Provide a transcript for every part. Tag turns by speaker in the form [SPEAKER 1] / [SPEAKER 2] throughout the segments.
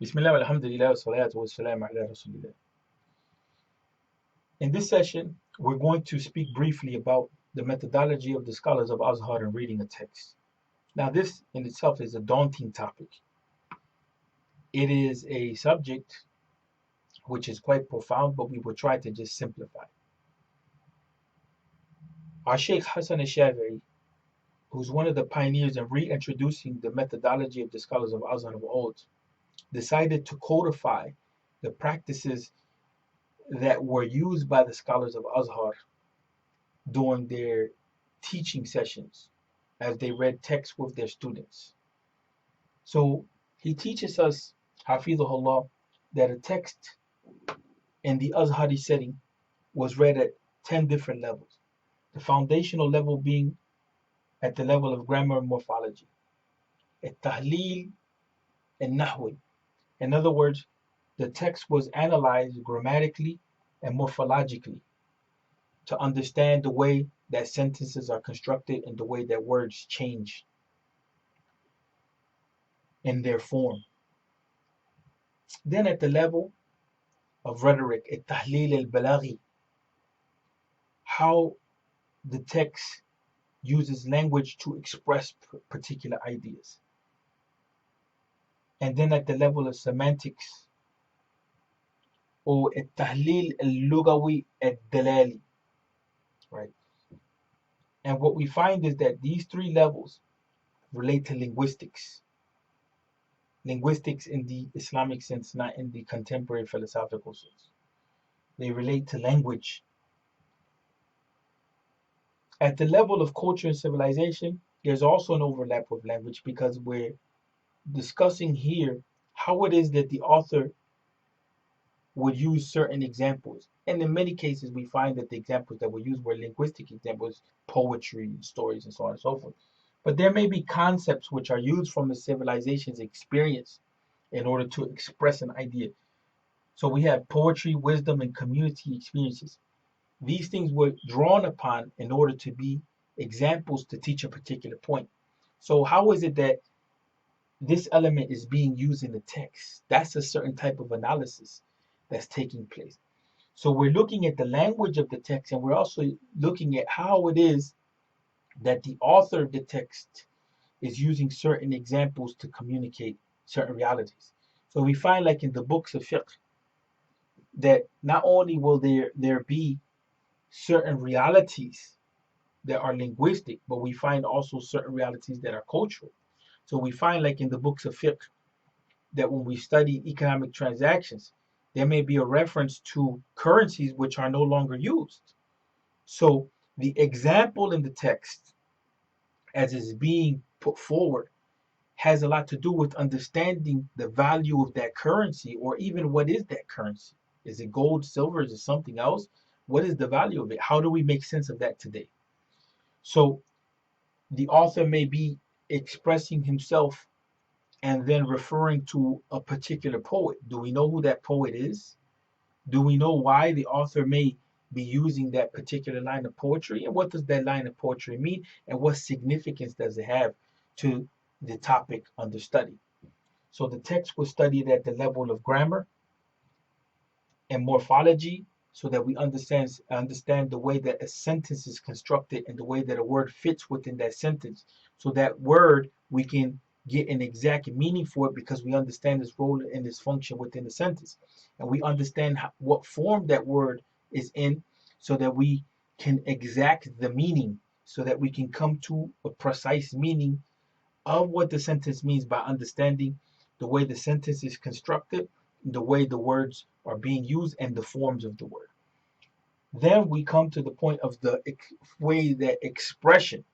[SPEAKER 1] Bismillah, alhamdulillah, wa salatu wa salam ala rasulillah. In this session, we're going to speak briefly about the methodology of the scholars of Azhar in reading a text. Now, this in itself is a daunting topic. It is a subject which is quite profound, but we will try to just simplify. Our Sheikh Hassan al-Shafi'i, who's one of the pioneers in reintroducing the methodology of the scholars of Azhar of old, decided to codify the practices that were used by the scholars of Azhar during their teaching sessions as they read text with their students. So he teaches us, Hafizahullah, that a text in the Azhari setting was read at 10 different levels. The foundational level being at the level of grammar and morphology. At-tahleel and nahwi. In other words, the text was analyzed grammatically and morphologically to understand the way that sentences are constructed and the way that words change in their form. Then at the level of rhetoric, التحليل البلاغي, how the text uses language to express particular ideas. And then at the level of semantics, or التحليل اللغوي الدلالي, right? And what we find is that these three levels relate to linguistics. Linguistics in the Islamic sense, not in the contemporary philosophical sense. They relate to language. At the level of culture and civilization, there's also an overlap with language because we're discussing here how it is that the author would use certain examples. And in many cases, we find that the examples that were used were linguistic examples, poetry, stories, and so on and so forth. But there may be concepts which are used from a civilization's experience in order to express an idea. So we have poetry, wisdom, and community experiences. These things were drawn upon in order to be examples to teach a particular point. So how is it that this element is being used in the text? That's a certain type of analysis that's taking place. So we're looking at the language of the text, and we're also looking at how it is that the author of the text is using certain examples to communicate certain realities. So we find, like in the books of fiqh, that not only will there be certain realities that are linguistic, but we find also certain realities that are cultural. So we find, like in the books of fiqh, that when we study economic transactions, there may be a reference to currencies which are no longer used. So the example in the text, as is being put forward, has a lot to do with understanding the value of that currency, or even what is that currency? Is it gold, silver? Is it something else? What is the value of it? How do we make sense of that today? So the author may be expressing himself and then referring to a particular poet. Do we know who that poet is? Do we know why the author may be using that particular line of poetry? And what does that line of poetry mean? And what significance does it have to the topic under study? So the text was studied at the level of grammar and morphology, so that we understand the way that a sentence is constructed and the way that a word fits within that sentence. So that word, we can get an exact meaning for it because we understand its role and its function within the sentence. And we understand what form that word is in, so that we can exact the meaning, so that we can come to a precise meaning of what the sentence means by understanding the way the sentence is constructed, the way the words are being used, and the forms of the word. Then we come to the point of the way that expression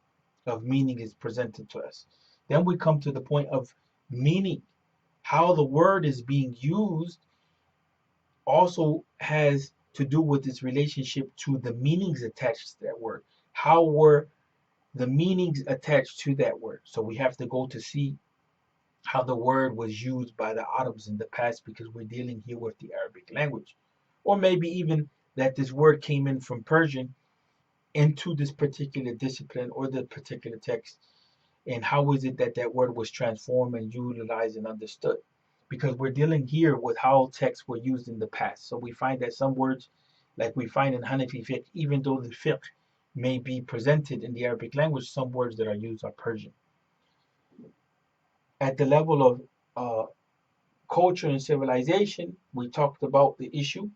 [SPEAKER 1] of meaning is presented to us. Then we come to the point of meaning. How the word is being used also has to do with its relationship to the meanings attached to that word. How were the meanings attached to that word? So we have to go to see how the word was used by the Arabs in the past, because we're dealing here with the Arabic language. Or maybe even that this word came in from Persian into this particular discipline or the particular text, and how is it that that word was transformed and utilized and understood. because we're dealing here with how texts were used in the past. So we find that some words, like we find in Hanafi fiqh, even though the fiqh may be presented in the Arabic language, some words that are used are Persian. At the level of culture and civilization, we talked about the issue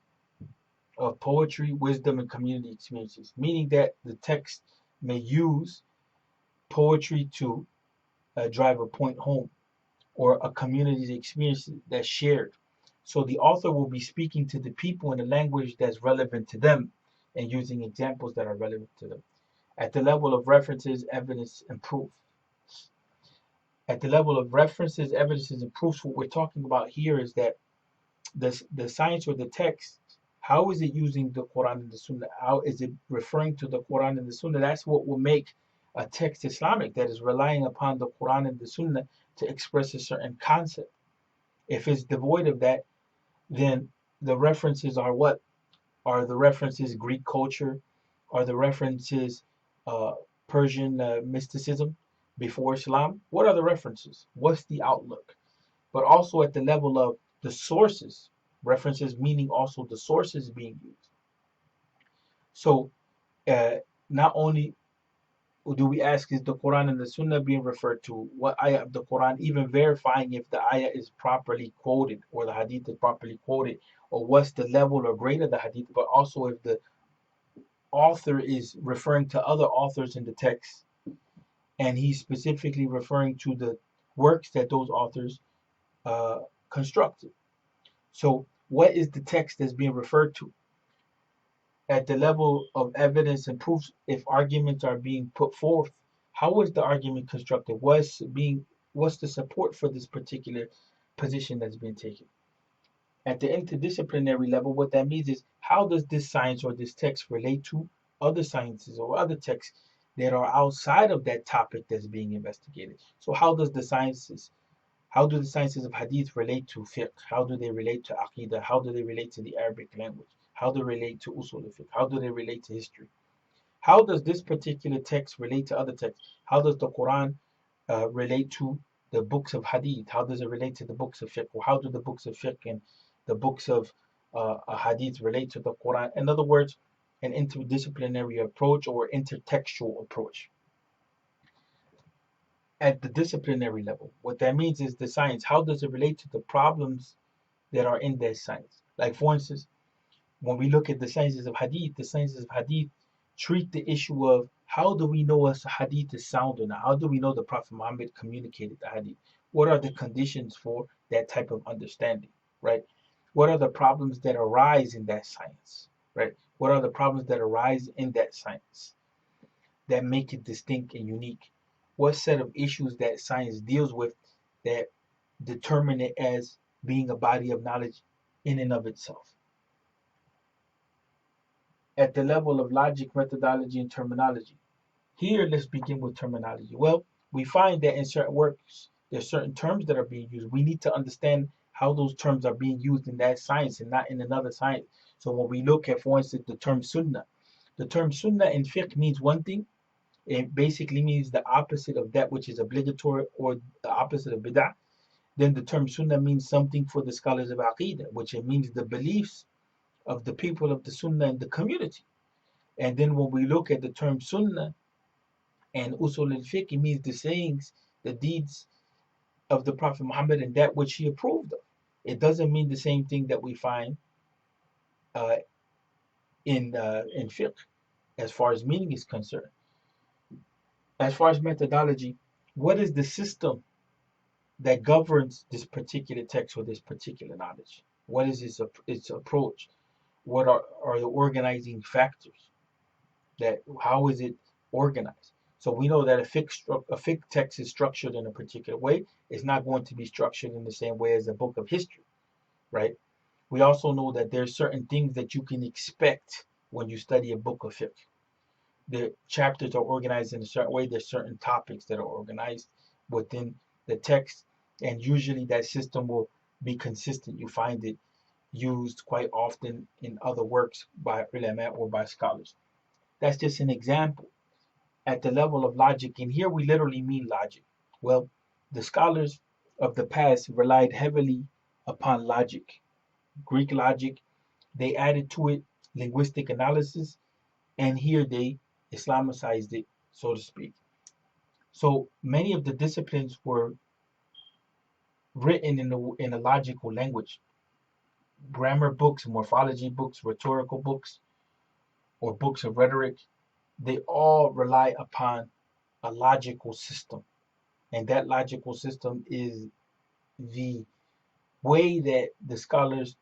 [SPEAKER 1] of poetry, wisdom, and community experiences, meaning that the text may use poetry to drive a point home or a community's experience that's shared. So the author will be speaking to the people in a language that's relevant to them and using examples that are relevant to them. At the level of references, evidence, and proof. At the level of references, evidences, and proofs, what we're talking about here is that the science or the text, how is it using the Quran and the Sunnah? How is it referring to the Quran and the Sunnah? That's what will make a text Islamic, that is relying upon the Quran and the Sunnah to express a certain concept. If it's devoid of that, then the references are what? Are the references Greek culture? Are the references uh, Persian mysticism before Islam? What are the references? What's the outlook? But also at the level of the sources, references meaning also the sources being used. So uh, not only do we ask, is the Quran and the Sunnah being referred to? What ayah of the Quran, even verifying if the ayah is properly quoted or the hadith is properly quoted, or what's the level or grade of the hadith, but also if the author is referring to other authors in the text and he's specifically referring to the works that those authors uh, constructed. So, what is the text that's being referred to? At the level of evidence and proofs, if arguments are being put forth, how is the argument constructed? What's the support for this particular position that's being taken? At the interdisciplinary level, what that means is, how does this science or this text relate to other sciences or other texts that are outside of that topic that's being investigated? So how do the sciences of hadith relate to fiqh? How do they relate to aqidah? How do they relate to the Arabic language? How do they relate to usul fiqh? How do they relate to history? How does this particular text relate to other texts? How does the Quran relate to the books of hadith? How does it relate to the books of fiqh? Or how do the books of fiqh and the books of hadith relate to the Quran? In other words, an interdisciplinary approach or intertextual approach. At the disciplinary level, what that means is the science. How does it relate to the problems that are in that science? Like, for instance, when we look at the sciences of hadith treat the issue of, how do we know a hadith is sound or not? How do we know the Prophet Muhammad communicated the hadith? What are the conditions for that type of understanding, right? What are the problems that arise in that science, right? What are the problems that arise in that science that make it distinct and unique? What set of issues that science deals with that determine it as being a body of knowledge in and of itself? At the level of logic, methodology, and terminology. Here, let's begin with terminology. Well, we find that in certain works, there's certain terms that are being used. We need to understand how those terms are being used in that science and not in another science. So when we look at, for instance, the term sunnah in fiqh means one thing. It basically means the opposite of that which is obligatory or the opposite of bid'ah. Then the term sunnah means something for the scholars of aqidah, which it means the beliefs of the people of the sunnah and the community. And then when we look at the term sunnah and usul al-fiqh, it means the sayings, the deeds of the Prophet Muhammad and that which he approved of. It doesn't mean the same thing that we find uh, in fiqh as far as meaning is concerned. As far as methodology, what is the system that governs this particular text or this particular knowledge? What is its approach? What are the organizing factors? That how is it organized? So we know that a fiqh text is structured in a particular way. It's not going to be structured in the same way as a book of history, right? We also know that there's certain things that you can expect when you study a book of fiqh. The chapters are organized in a certain way. There's certain topics that are organized within the text, and usually that system will be consistent. You find it used quite often in other works by ulama or by scholars. That's just an example. At the level of logic, and here we literally mean logic. Well, the scholars of the past relied heavily upon logic. Greek logic, they added to it linguistic analysis, and here they Islamicized it, so to speak. So many of the disciplines were written in a logical language. Grammar books, morphology books, rhetorical books, or books of rhetoric, they all rely upon a logical system. And that logical system is the way that the scholars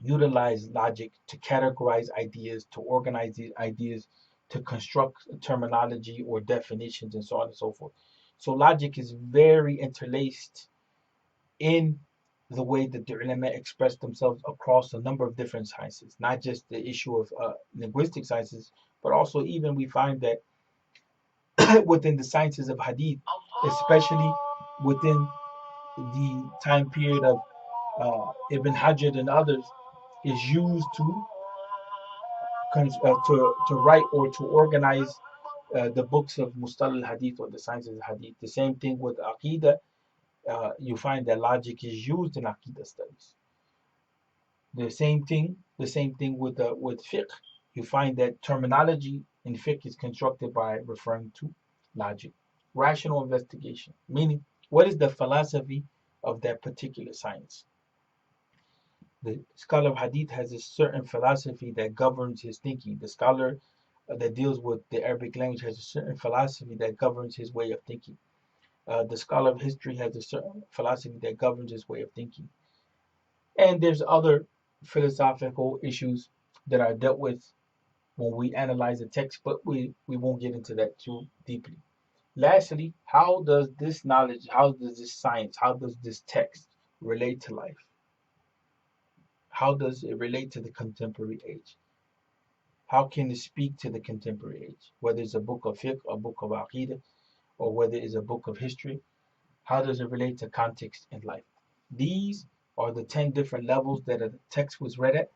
[SPEAKER 1] utilize logic to categorize ideas, to organize these ideas, to construct terminology or definitions, and so on and so forth. So logic is very interlaced in the way that the ulama express themselves across a number of different sciences, not just the issue of linguistic sciences, but also even we find that within the sciences of hadith, especially within the time period of Ibn Hajar and others, is used to write or to organize the books of Mustal al Hadith or the sciences of Hadith. The same thing with Aqidah. You find that logic is used in Aqidah studies. The same thing with fiqh. You find that terminology in fiqh is constructed by referring to logic, rational investigation, meaning what is the philosophy of that particular science. The scholar of hadith has a certain philosophy that governs his thinking. The scholar that deals with the Arabic language has a certain philosophy that governs his way of thinking. The scholar of history has a certain philosophy that governs his way of thinking. And there's other philosophical issues that are dealt with when we analyze a text, but we won't get into that too deeply. Lastly, how does this knowledge, how does this science, how does this text relate to life? How does it relate to the contemporary age? How can it speak to the contemporary age? Whether it's a book of fiqh, a book of aqidah, or whether it's a book of history, how does it relate to context in life? These are the 10 different levels that a text was read at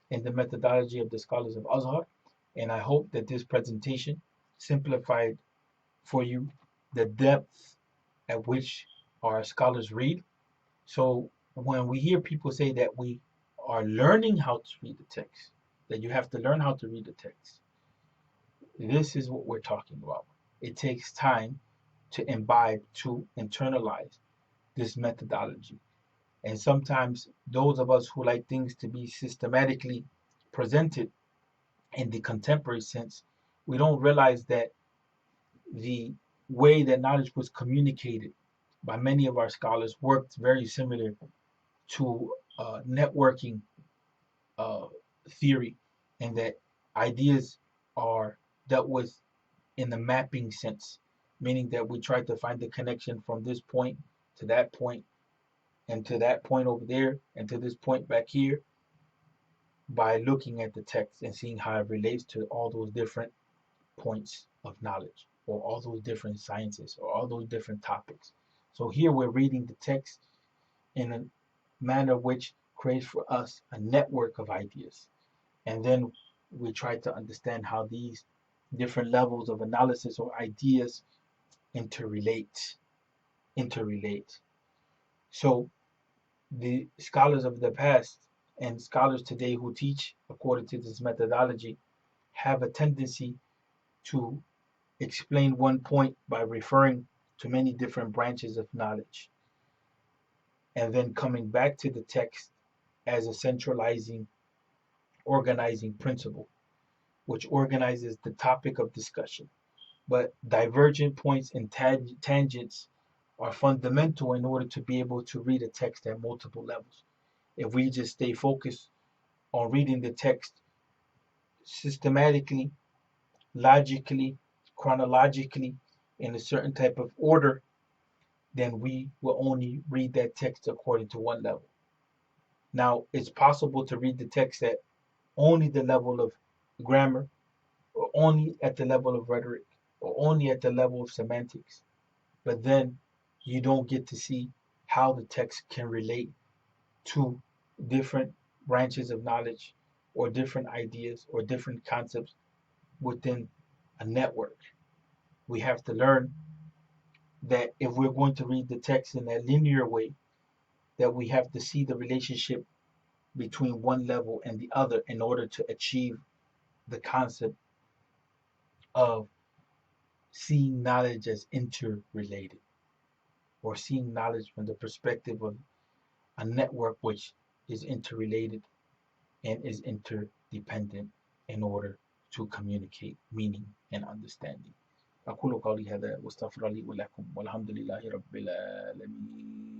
[SPEAKER 1] in the methodology of the scholars of Azhar. And I hope that this presentation simplified for you the depth at which our scholars read. So when we hear people say that we are learning how to read the text, that you have to learn how to read the text, this is what we're talking about. It takes time to imbibe, to internalize this methodology. And sometimes those of us who like things to be systematically presented in the contemporary sense, we don't realize that the way that knowledge was communicated by many of our scholars worked very similar to networking uh, theory, and that ideas are dealt with in the mapping sense, meaning that we try to find the connection from this point to that point and to that point over there and to this point back here by looking at the text and seeing how it relates to all those different points of knowledge or all those different sciences or all those different topics. So here we're reading the text in a manner which creates for us a network of ideas. And then we try to understand how these different levels of analysis or ideas interrelate. Interrelate. So the scholars of the past and scholars today who teach according to this methodology have a tendency to explain one point by referring to many different branches of knowledge and then coming back to the text as a centralizing, organizing principle, which organizes the topic of discussion. But divergent points and tangents are fundamental in order to be able to read a text at multiple levels. If we just stay focused on reading the text systematically, logically, chronologically, in a certain type of order, then we will only read that text according to one level. Now, it's possible to read the text at only the level of grammar, or only at the level of rhetoric, or only at the level of semantics. But then you don't get to see how the text can relate to different branches of knowledge or different ideas or different concepts within a network. We have to learn that if we're going to read the text in a linear way, that we have to see the relationship between one level and the other in order to achieve the concept of seeing knowledge as interrelated, or seeing knowledge from the perspective of a network which is interrelated and is interdependent in order to communicate meaning and understanding. أقول قولي هذا واستغفر لي ولكم والحمد لله رب العالمين.